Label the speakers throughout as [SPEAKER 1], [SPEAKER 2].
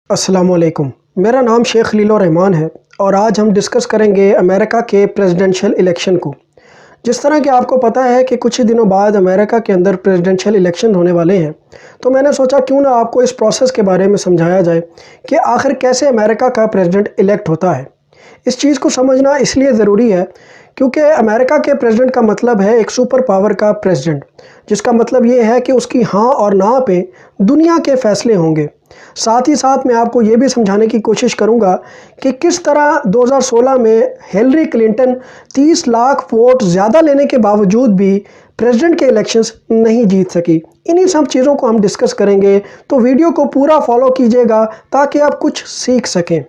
[SPEAKER 1] अस्सलाम वालेकुम। मेरा नाम शेख खलीलुर रहमान है और आज हम डिस्कस करेंगे अमेरिका के प्रेसिडेंशियल इलेक्शन को। जिस तरह कि आपको पता है कि कुछ ही दिनों बाद अमेरिका के अंदर प्रेसिडेंशियल इलेक्शन होने वाले हैं, तो मैंने सोचा क्यों ना आपको इस प्रोसेस के बारे में समझाया जाए कि आखिर कैसे अमेरिका का प्रेसिडेंट इलेक्ट होता है। इस चीज़ को समझना इसलिए ज़रूरी है क्योंकि अमेरिका के प्रेसिडेंट का मतलब है एक सुपर पावर का प्रेसिडेंट, जिसका मतलब ये है कि उसकी हाँ और ना पे दुनिया के फैसले होंगे। साथ ही साथ मैं आपको ये भी समझाने की कोशिश करूंगा कि किस तरह 2016 में हिलरी क्लिंटन 30 लाख वोट ज़्यादा लेने के बावजूद भी प्रेसिडेंट के इलेक्शंस नहीं जीत सकी। इन्हीं सब चीज़ों को हम डिस्कस करेंगे, तो वीडियो को पूरा फॉलो कीजिएगा ताकि आप कुछ सीख सकें।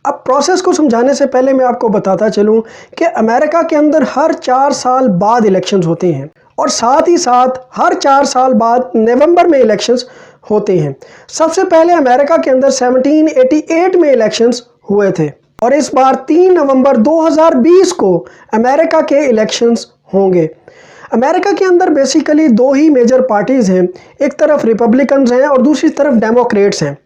[SPEAKER 1] अब प्रोसेस को समझाने से पहले मैं आपको बताता चलूं कि अमेरिका के अंदर हर 4 साल बाद इलेक्शंस होते हैं और साथ ही साथ हर 4 साल बाद नवंबर में इलेक्शंस होते हैं। सबसे पहले अमेरिका के अंदर 1788 में इलेक्शंस हुए थे और इस बार 3 नवंबर 2020 को अमेरिका के इलेक्शंस होंगे। अमेरिका के अंदर बेसिकली दो ही मेजर पार्टीज़ हैं, एक तरफ रिपब्लिकन्स हैं और दूसरी तरफ डेमोक्रेट्स हैं।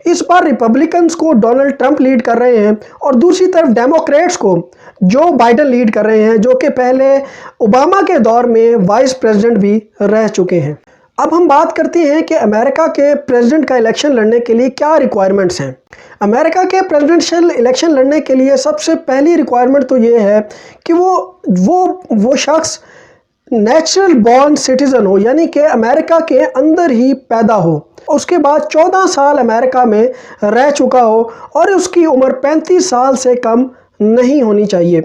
[SPEAKER 1] इस बार रिपब्लिकन्स को डोनाल्ड ट्रंप लीड कर रहे हैं और दूसरी तरफ डेमोक्रेट्स को जो बाइडेन लीड कर रहे हैं, जो कि पहले ओबामा के दौर में वाइस प्रेसिडेंट भी रह चुके हैं। अब हम बात करते हैं कि अमेरिका के प्रेसिडेंट का इलेक्शन लड़ने के लिए क्या रिक्वायरमेंट्स हैं। अमेरिका के प्रेसिडेंशियल इलेक्शन लड़ने के लिए सबसे पहली रिक्वायरमेंट तो ये है कि वो शख्स नेचुरल बॉर्न सिटीज़न हो, यानी कि अमेरिका के अंदर ही पैदा हो, उसके बाद 14 साल अमेरिका में रह चुका हो और उसकी उम्र 35 साल से कम नहीं होनी चाहिए।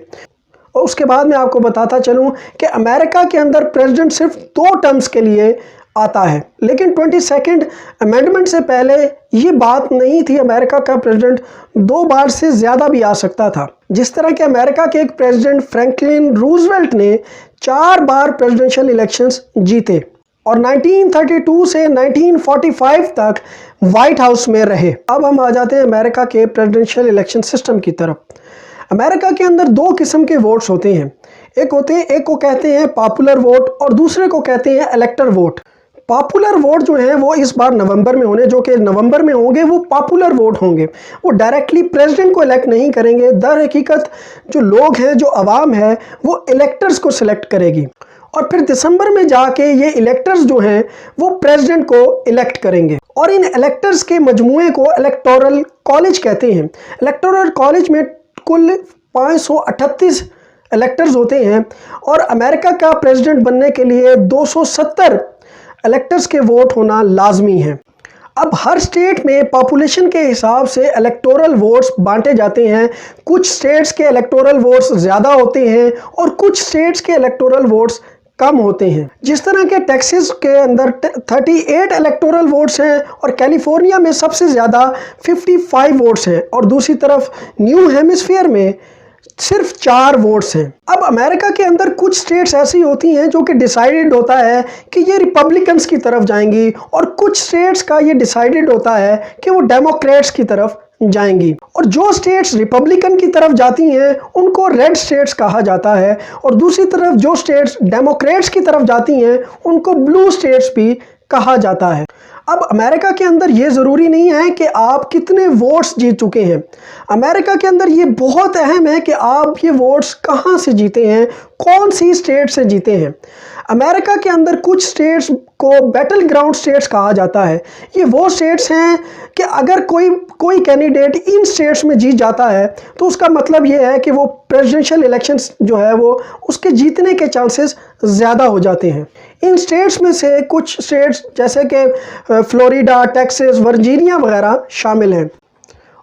[SPEAKER 1] और उसके बाद मैं आपको बताता चलूं कि अमेरिका के अंदर प्रेसिडेंट सिर्फ 2 टर्म्स के लिए आता है, लेकिन 22nd अमेंडमेंट से पहले ये बात नहीं थी। अमेरिका का प्रेसिडेंट 2 बार से ज़्यादा भी आ सकता था। जिस तरह के अमेरिका के एक प्रेसिडेंट फ्रैंकलिन रूजवेल्ट ने 4 बार प्रेसिडेंशियल इलेक्शंस जीते और 1932 से 1945 तक वाइट हाउस में रहे। अब हम आ जाते हैं अमेरिका के प्रेसिडेंशियल इलेक्शन सिस्टम की तरफ। अमेरिका के अंदर 2 किस्म के वोट्स होते हैं। एक को कहते हैं पॉपुलर वोट और दूसरे को कहते हैं इलेक्टर वोट। पॉपुलर वोट जो है वो इस बार नवंबर में होने, जो कि नवंबर में होंगे, वो पॉपुलर वोट होंगे। वो डायरेक्टली प्रेसिडेंट को इलेक्ट नहीं करेंगे। दर हकीकत जो लोग हैं, जो अवाम है, वो इलेक्टर्स को सिलेक्ट करेगी और फिर दिसंबर में जाके ये इलेक्टर्स जो हैं वो प्रेसिडेंट को इलेक्ट करेंगे और इन इलेक्टर्स के मजमूए को इलेक्टोरल कॉलेज कहते हैं। इलेक्टोरल कॉलेज में कुल 538 इलेक्टर्स होते हैं और अमेरिका का प्रेसिडेंट बनने के लिए 270 इलेक्टर्स के वोट होना लाजमी है। अब हर स्टेट में पॉपुलेशन के हिसाब से इलेक्टोरल वोट्स बांटे जाते हैं। कुछ स्टेट्स के इलेक्टोरल वोट्स ज़्यादा होते हैं और कुछ स्टेट्स के इलेक्टोरल वोट्स कम होते हैं। जिस तरह के टेक्सास के अंदर 38 इलेक्टोरल वोट्स हैं और कैलिफोर्निया में सबसे ज़्यादा 55 वोट्स हैं और दूसरी तरफ न्यू हेमिस्फीयर में सिर्फ 4 वोट्स हैं। अब अमेरिका के अंदर कुछ स्टेट्स ऐसी होती हैं जो कि डिसाइडेड होता है कि ये रिपब्लिकन्स की तरफ जाएंगी और कुछ स्टेट्स का ये डिसाइडेड होता है कि वो डेमोक्रेट्स की तरफ जाएंगी। और जो स्टेट्स रिपब्लिकन की तरफ जाती हैं उनको रेड स्टेट्स कहा जाता है और दूसरी तरफ जो स्टेट्स डेमोक्रेट्स की तरफ जाती हैं उनको ब्लू स्टेट्स भी कहा जाता है। अब अमेरिका के अंदर ये ज़रूरी नहीं है कि आप कितने वोट्स जीत चुके हैं। अमेरिका के अंदर ये बहुत अहम है कि आप ये वोट्स कहाँ से जीते हैं, कौन सी स्टेट से जीते हैं। अमेरिका के अंदर कुछ स्टेट्स को बैटल ग्राउंड स्टेट्स कहा जाता है। ये वो स्टेट्स हैं कि अगर कोई कैंडिडेट इन स्टेट्स में जीत जाता है तो उसका मतलब ये है कि वो प्रेसिडेंशियल इलेक्शंस जो है वो उसके जीतने के चांसेस ज़्यादा हो जाते हैं। इन स्टेट्स में से कुछ स्टेट्स जैसे कि फ्लोरिडा, टेक्सास, वर्जीनिया वगैरह शामिल हैं।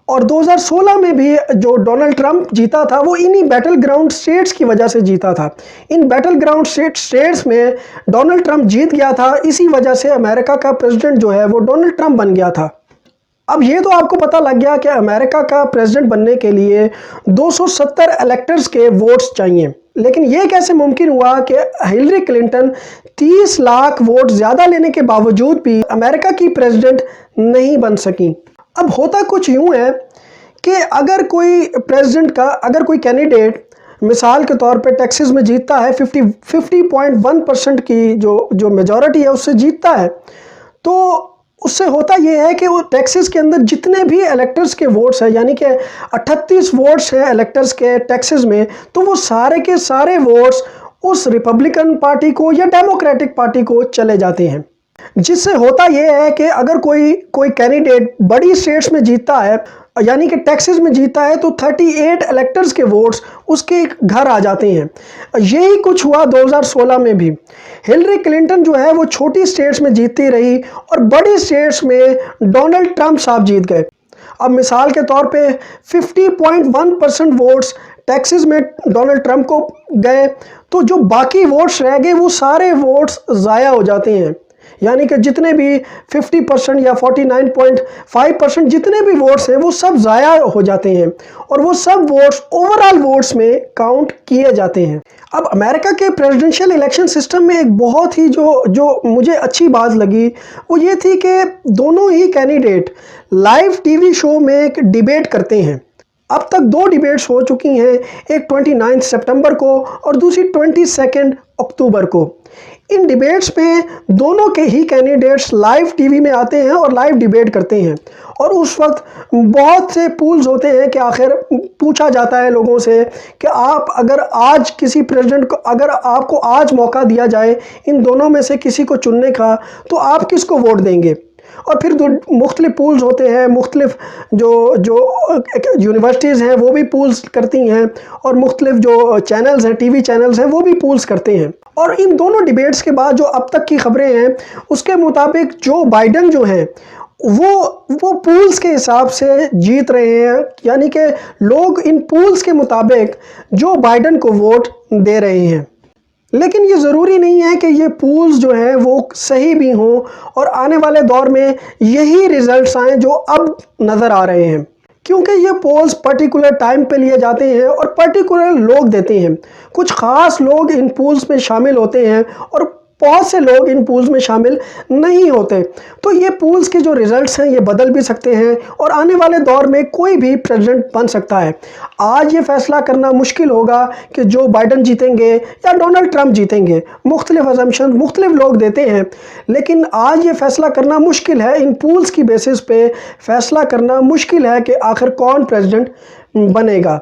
[SPEAKER 1] और 2016 में भी जो डोनाल्ड ट्रंप जीता था वो इन्हीं बैटल ग्राउंड स्टेट्स की वजह से जीता था। इन बैटल ग्राउंड स्टेट्स में डोनाल्ड ट्रंप जीत गया था, इसी वजह से अमेरिका का प्रेसिडेंट जो है वो डोनाल्ड ट्रंप बन गया था। अब ये तो आपको पता लग गया कि अमेरिका का प्रेसिडेंट बनने के लिए 270 इलेक्टर्स के वोट्स चाहिए, लेकिन ये कैसे मुमकिन हुआ कि हिलरी क्लिंटन 30 लाख वोट ज़्यादा लेने के बावजूद भी अमेरिका की प्रेसिडेंट नहीं बन सकी। अब होता कुछ यूँ है कि अगर कोई कैंडिडेट मिसाल के तौर पे टेक्सास में जीतता है, 50.1% की जो मेजॉरिटी है उससे जीतता है, तो उससे होता यह है कि वो टेक्सास के अंदर जितने भी इलेक्टर्स के वोट्स हैं, यानी कि 38 वोट्स हैं इलेक्टर्स के टेक्सास में, तो वो सारे के सारे वोट्स उस रिपब्लिकन पार्टी को या डेमोक्रेटिक पार्टी को चले जाते हैं। जिससे होता यह है कि अगर कोई कैंडिडेट बड़ी स्टेट्स में जीतता है, यानी कि टेक्सास में जीता है, तो 38 इलेक्टर्स के वोट्स उसके घर आ जाते हैं। यही कुछ हुआ 2016 में भी। हिलरी क्लिंटन जो है वो छोटी स्टेट्स में जीतती रही और बड़ी स्टेट्स में डोनाल्ड ट्रंप साहब जीत गए। अब मिसाल के तौर पे 50.1% वोट्स टेक्सास में डोनाल्ड ट्रंप को गए, तो जो बाकी वोट्स रह गए वो सारे वोट्स ज़ाया हो जाते हैं। यानी कि जितने भी 50% या 49.5% जितने भी वोट्स हैं वो सब ज़ाया हो जाते हैं और वो सब वोट्स ओवरऑल वोट्स में काउंट किए जाते हैं। अब अमेरिका के प्रेसिडेंशियल इलेक्शन सिस्टम में एक बहुत ही जो मुझे अच्छी बात लगी वो ये थी कि दोनों ही कैंडिडेट लाइव टीवी शो में एक डिबेट करते हैं। अब तक 2 डिबेट्स हो चुकी हैं, एक 29 सितंबर को और दूसरी 22 अक्टूबर को। इन डिबेट्स में दोनों के ही कैंडिडेट्स लाइव टीवी में आते हैं और लाइव डिबेट करते हैं और उस वक्त बहुत से पूल्स होते हैं कि आखिर पूछा जाता है लोगों से कि आप अगर आज किसी प्रेसिडेंट को, अगर आपको आज मौका दिया जाए इन दोनों में से किसी को चुनने का, तो आप किसको वोट देंगे। और फिर मुख्तलिफ पूल्स होते हैं, मुख्तलिफ जो यूनिवर्सिटीज़ हैं वो भी पूल्स करती हैं और मुख्तलिफ जो चैनल्स हैं, टीवी चैनल्स हैं, वो भी पूल्स करते हैं। और इन दोनों डिबेट्स के बाद जो अब तक की खबरें हैं उसके मुताबिक जो बाइडन जो हैं वो पूल्स के हिसाब से जीत रहे हैं, यानी कि लोग इन पूल्स के मुताबिक जो बाइडन को वोट दे रहे हैं। लेकिन ये ज़रूरी नहीं है कि ये पूल्स जो हैं वो सही भी हों और आने वाले दौर में यही रिज़ल्ट्स आएँ जो अब नज़र आ रहे हैं, क्योंकि ये पोल्स पर्टिकुलर टाइम पे लिए जाते हैं और पर्टिकुलर लोग देते हैं। कुछ ख़ास लोग इन पोल्स में शामिल होते हैं और बहुत से लोग इन पूल्स में शामिल नहीं होते। तो ये पूल्स के जो रिज़ल्ट्स हैं ये बदल भी सकते हैं और आने वाले दौर में कोई भी प्रेसिडेंट बन सकता है। आज ये फैसला करना मुश्किल होगा कि जो बाइडन जीतेंगे या डोनाल्ड ट्रंप जीतेंगे। मुख्तलिफ असम्पशन मुख्तलिफ लोग देते हैं, लेकिन आज ये फैसला करना मुश्किल है। इन पूल्स की बेसिस पे फैसला करना मुश्किल है कि आखिर कौन प्रेसिडेंट बनेगा।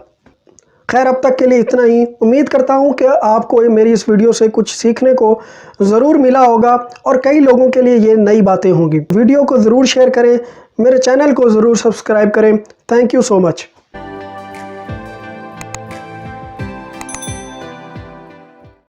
[SPEAKER 1] खैर, अब तक के लिए इतना ही। उम्मीद करता हूँ कि आपको मेरी इस वीडियो से कुछ सीखने को ज़रूर मिला होगा और कई लोगों के लिए ये नई बातें होंगी। वीडियो को ज़रूर शेयर करें, मेरे चैनल को ज़रूर सब्सक्राइब करें। Thank you so much.